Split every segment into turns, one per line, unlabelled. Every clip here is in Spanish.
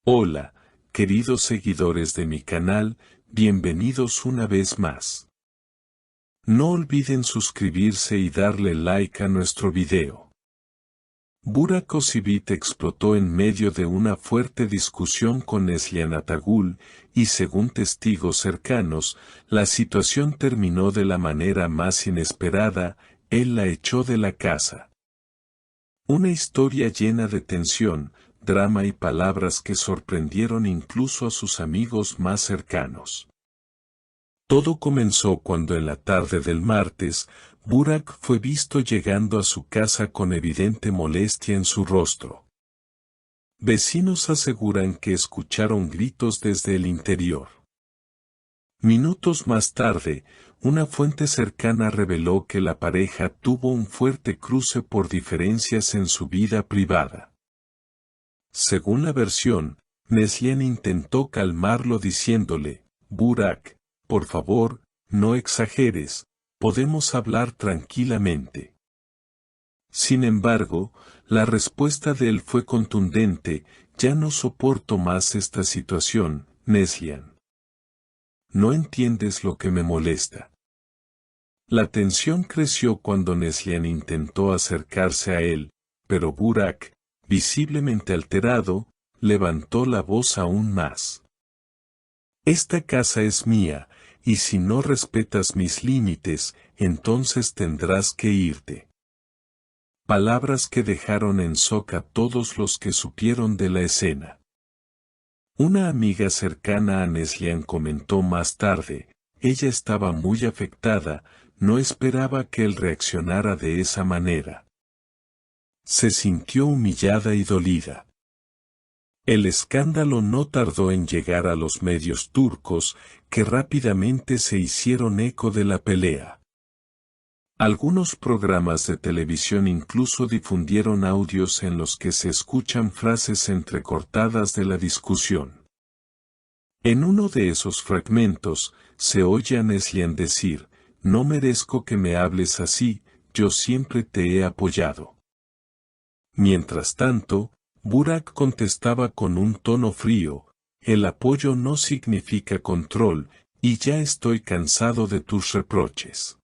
Hola, queridos seguidores de mi canal, bienvenidos una vez más. No olviden suscribirse y darle like a nuestro video. Burak Özçivit explotó en medio de una fuerte discusión con Neslihan Atagül, y según testigos cercanos, la situación terminó de la manera más inesperada: él la echó de la casa. Una historia llena de tensión, drama y palabras que sorprendieron incluso a sus amigos más cercanos. Todo comenzó cuando en la tarde del martes, Burak fue visto llegando a su casa con evidente molestia en su rostro. Vecinos aseguran que escucharon gritos desde el interior. Minutos más tarde, una fuente cercana reveló que la pareja tuvo un fuerte cruce por diferencias en su vida privada. Según la versión, Neslihan intentó calmarlo diciéndole: Burak, por favor, no exageres, podemos hablar tranquilamente. Sin embargo, la respuesta de él fue contundente: ya no soporto más esta situación, Neslihan. No entiendes lo que me molesta. La tensión creció cuando Neslihan intentó acercarse a él, pero Burak, visiblemente alterado, levantó la voz aún más. Esta casa es mía, y si no respetas mis límites, entonces tendrás que irte. Palabras que dejaron en shock a todos los que supieron de la escena. Una amiga cercana a Neslihan comentó más tarde: ella estaba muy afectada, no esperaba que él reaccionara de esa manera. Se sintió humillada y dolida. El escándalo no tardó en llegar a los medios turcos, que rápidamente se hicieron eco de la pelea. Algunos programas de televisión incluso difundieron audios en los que se escuchan frases entrecortadas de la discusión. En uno de esos fragmentos, se oye a Neslihan decir: no merezco que me hables así, yo siempre te he apoyado. Mientras tanto, Burak contestaba con un tono frío: el apoyo no significa control, y ya estoy cansado de tus reproches.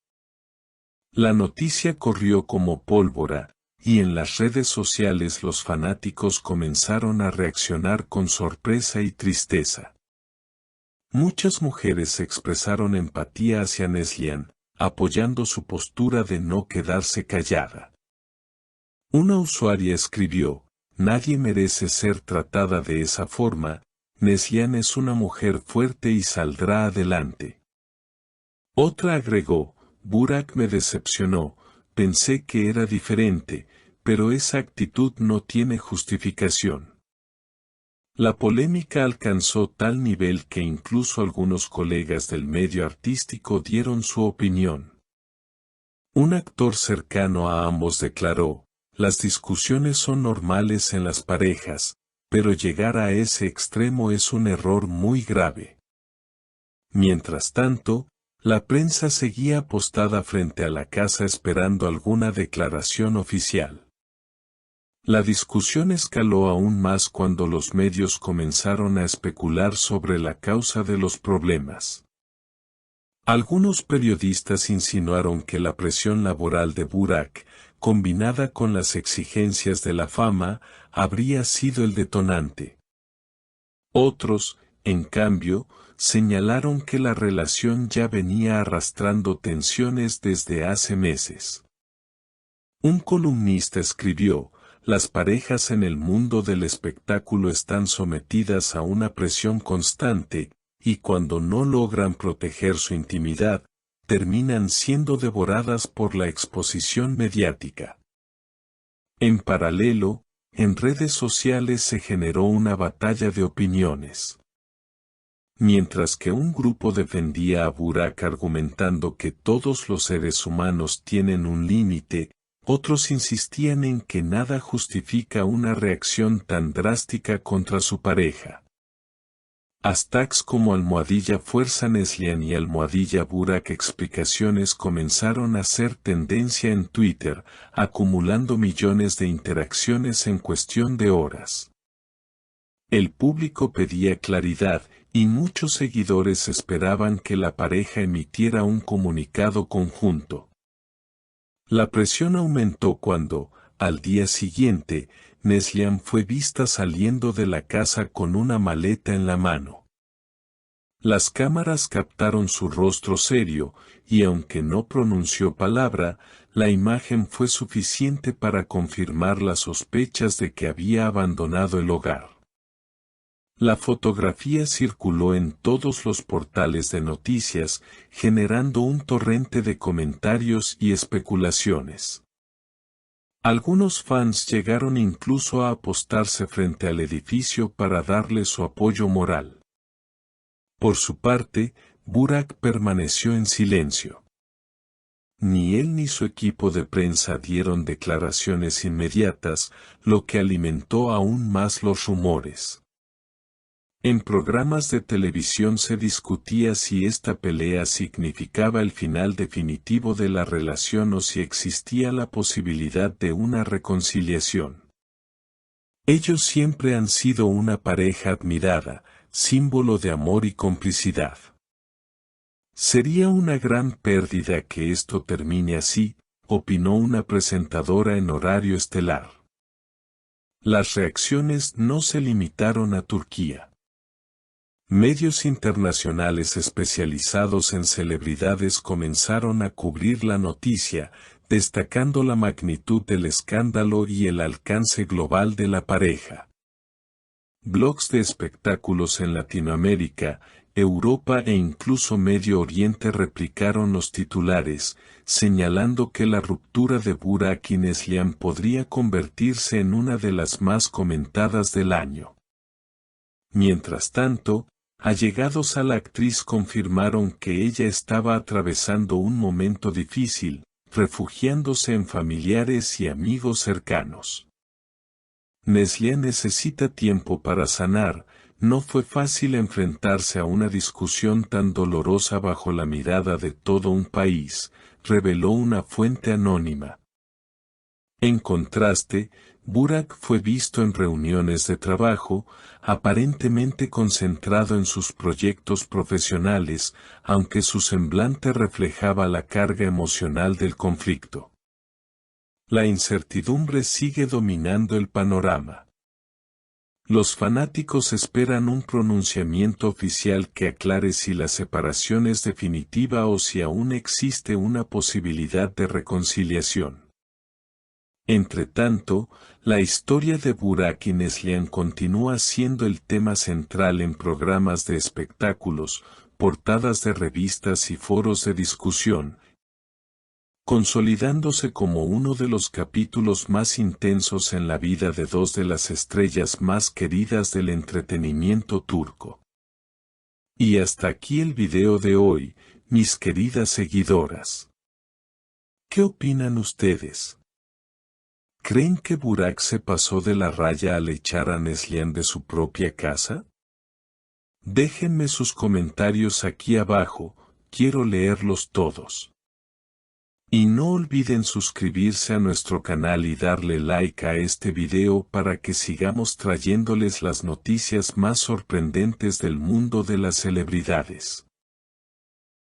La noticia corrió como pólvora, y en las redes sociales los fanáticos comenzaron a reaccionar con sorpresa y tristeza. Muchas mujeres expresaron empatía hacia Neslihan, apoyando su postura de no quedarse callada. Una usuaria escribió: nadie merece ser tratada de esa forma, Neslihan es una mujer fuerte y saldrá adelante. Otra agregó: Burak me decepcionó, pensé que era diferente, pero esa actitud no tiene justificación. La polémica alcanzó tal nivel que incluso algunos colegas del medio artístico dieron su opinión. Un actor cercano a ambos declaró: las discusiones son normales en las parejas, pero llegar a ese extremo es un error muy grave. Mientras tanto, la prensa seguía apostada frente a la casa esperando alguna declaración oficial. La discusión escaló aún más cuando los medios comenzaron a especular sobre la causa de los problemas. Algunos periodistas insinuaron que la presión laboral de Burak, combinada con las exigencias de la fama, habría sido el detonante. Otros, en cambio, señalaron que la relación ya venía arrastrando tensiones desde hace meses. Un columnista escribió: las parejas en el mundo del espectáculo están sometidas a una presión constante, y cuando no logran proteger su intimidad, terminan siendo devoradas por la exposición mediática. En paralelo, en redes sociales se generó una batalla de opiniones. Mientras que un grupo defendía a Burak argumentando que todos los seres humanos tienen un límite, otros insistían en que nada justifica una reacción tan drástica contra su pareja. Hashtags como #Fuerza Neslihan y #Burak explicaciones comenzaron a ser tendencia en Twitter, acumulando millones de interacciones en cuestión de horas. El público pedía claridad, y muchos seguidores esperaban que la pareja emitiera un comunicado conjunto. La presión aumentó cuando, al día siguiente, Neslihan fue vista saliendo de la casa con una maleta en la mano. Las cámaras captaron su rostro serio, y aunque no pronunció palabra, la imagen fue suficiente para confirmar las sospechas de que había abandonado el hogar. La fotografía circuló en todos los portales de noticias, generando un torrente de comentarios y especulaciones. Algunos fans llegaron incluso a apostarse frente al edificio para darle su apoyo moral. Por su parte, Burak permaneció en silencio. Ni él ni su equipo de prensa dieron declaraciones inmediatas, lo que alimentó aún más los rumores. En programas de televisión se discutía si esta pelea significaba el final definitivo de la relación o si existía la posibilidad de una reconciliación. Ellos siempre han sido una pareja admirada, símbolo de amor y complicidad. Sería una gran pérdida que esto termine así, opinó una presentadora en horario estelar. Las reacciones no se limitaron a Turquía. Medios internacionales especializados en celebridades comenzaron a cubrir la noticia, destacando la magnitud del escándalo y el alcance global de la pareja. Blogs de espectáculos en Latinoamérica, Europa e incluso Medio Oriente replicaron los titulares, señalando que la ruptura de Burak y Neslihan podría convertirse en una de las más comentadas del año. Mientras tanto, allegados a la actriz confirmaron que ella estaba atravesando un momento difícil, refugiándose en familiares y amigos cercanos. Neslihan necesita tiempo para sanar, no fue fácil enfrentarse a una discusión tan dolorosa bajo la mirada de todo un país, reveló una fuente anónima. En contraste, Burak fue visto en reuniones de trabajo, aparentemente concentrado en sus proyectos profesionales, aunque su semblante reflejaba la carga emocional del conflicto. La incertidumbre sigue dominando el panorama. Los fanáticos esperan un pronunciamiento oficial que aclare si la separación es definitiva o si aún existe una posibilidad de reconciliación. Entretanto, la historia de Burak y Neslihan continúa siendo el tema central en programas de espectáculos, portadas de revistas y foros de discusión, consolidándose como uno de los capítulos más intensos en la vida de dos de las estrellas más queridas del entretenimiento turco. Y hasta aquí el video de hoy, mis queridas seguidoras. ¿Qué opinan ustedes? ¿Creen que Burak se pasó de la raya al echar a Neslihan de su propia casa? Déjenme sus comentarios aquí abajo, quiero leerlos todos. Y no olviden suscribirse a nuestro canal y darle like a este video para que sigamos trayéndoles las noticias más sorprendentes del mundo de las celebridades.